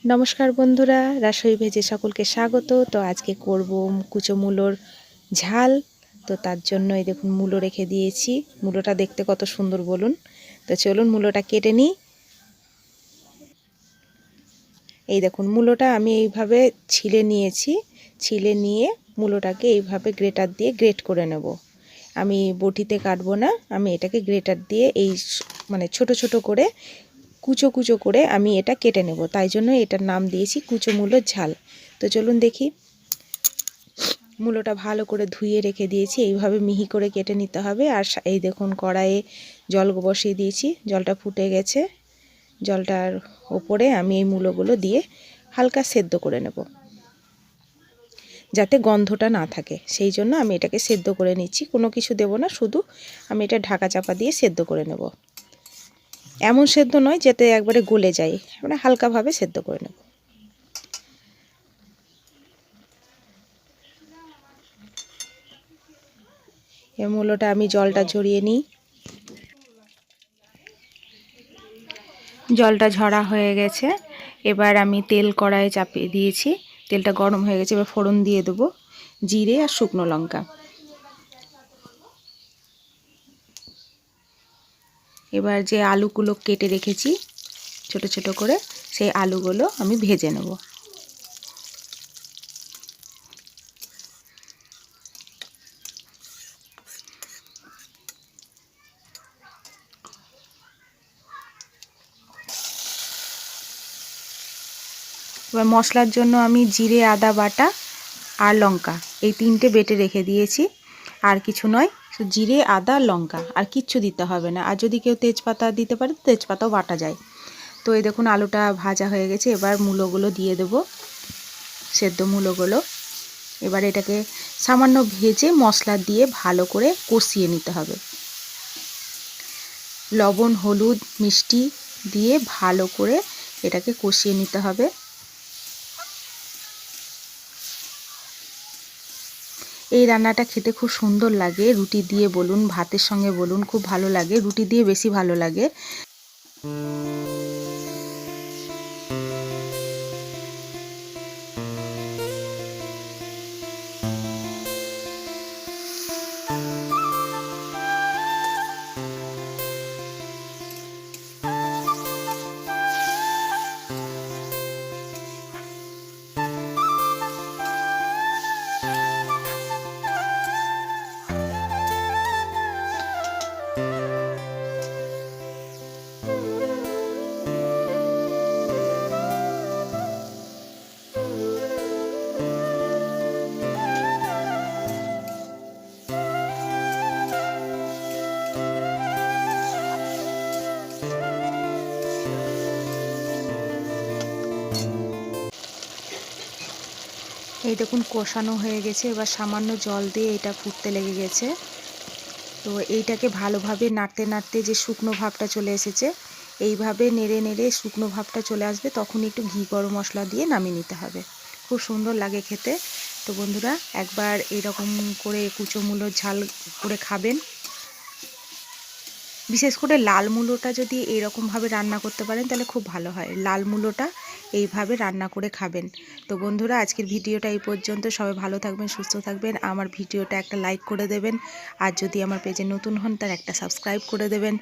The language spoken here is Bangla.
নমস্কার বন্ধুরা, রাসই ভেজে সকলকে স্বাগত। তো আজকে করব কুচো মূলোর ঝাল। তো তার জন্য এই দেখুন মূলো রেখে দিয়েছি। মূলোটা দেখতে কত সুন্দর বলুন। তো চলুন মূলোটা কেটে নিই। এই দেখুন মূলোটা আমি এইভাবে ছিলে নিয়েছি। ছিলে নিয়ে মূলোটাকে এইভাবে গ্রেটার দিয়ে গ্রেট করে নেব। আমি বটিতে কাটবো না, আমি এটাকে গ্রেটার দিয়ে এই মানে ছোট ছোট করে কুচো কুচো করে আমি এটা কেটে নেব। তাই জন্য এটার নাম দিয়েছি কুচো মূলোর ঝাল। তো চলুন দেখি। মূলোটা ভালো করে ধুয়ে রেখে দিয়েছি, এইভাবে মিহি করে কেটে নিতে হবে। আর এই দেখুন কড়াইয়ে জল বসিয়ে দিয়েছি, জলটা ফুটে গেছে। জলটার ওপরে আমি এই মূলোগুলো দিয়ে হালকা সেদ্ধ করে নেব, যাতে গন্ধটা না থাকে। সেই জন্য আমি এটাকে সেদ্ধ করে নিচ্ছি, কোনো কিছু দেব না, শুধু আমি এটা ঢাকা চাপা দিয়ে সেদ্ধ করে নেব। এমন সেদ্ধ নয় যাতে একবারে গলে যায়, মানে হালকাভাবে সেদ্ধ করে নেব। এই মূলোটা আমি জলটা ঝরিয়ে নিই। জলটা ঝরা হয়ে গেছে। এবার আমি তেল কড়াইয়ে চাপিয়ে দিয়েছি, তেলটা গরম হয়ে গেছে। এবার ফোড়ন দিয়ে দেবো জিরে আর শুকনো লঙ্কা। এবার যে আলুগুলো কেটে রেখেছি ছোট ছোট করে, সেই আলুগুলো আমি ভেজে নেব। এবার মশলার জন্য আমি জিরে আদা বাটা আর লঙ্কা এই তিনটে বেটে রেখে দিয়েছি। আর কিছু নয়, জিরে আদা লঙ্কা, আর কিচ্ছু দিতে হবে না। আর যদি কেউ তেজপাতা দিতে পারে তেজপাতাও বাটা যায়। তো এই দেখুন আলুটা ভাজা হয়ে গেছে। এবার মূলোগুলো দিয়ে দেবো, সেদ্ধ মূলোগুলো। এবার এটাকে সামান্য ভেজে মশলা দিয়ে ভালো করে কষিয়ে নিতে হবে। লবণ হলুদ মিষ্টি দিয়ে ভালো করে এটাকে কষিয়ে নিতে হবে। এই রান্নাটা খেতে খুব সুন্দর লাগে, রুটি দিয়ে বলুন ভাতের সঙ্গে বলুন খুব ভালো লাগে। রুটি দিয়ে বেশি ভালো লাগে। এই দেখুন কষানো হয়ে গেছে। এবার সামান্য জল দিয়ে এটা ফুটতে লেগে গেছে। তো এইটাকে ভালোভাবে নাড়তে নাড়তে যে শুকনো ভাবটা চলে এসেছে, এইভাবে নেড়ে নেড়ে শুকনো ভাবটা চলে আসবে, তখন একটু ঘি গরম মশলা দিয়ে নামিয়ে নিতে হবে। খুব সুন্দর লাগে খেতে। তো বন্ধুরা একবার এরকম করে কুচো মূলোর ঝাল করে খাবেন। বিশেষ করে লাল মূলোটা যদি এইরকমভাবে রান্না করতে পারেন তাহলে খুব ভালো হয়। লাল মূলোটা এইভাবে রান্না করে খাবেন। তো বন্ধুরা আজকের ভিডিওটা এই পর্যন্ত। সবাই ভালো থাকবেন, সুস্থ থাকবেন। আমার ভিডিওটা একটা লাইক করে দেবেন, আর যদি আমার পেজে নতুন হন তার একটা সাবস্ক্রাইব করে দেবেন।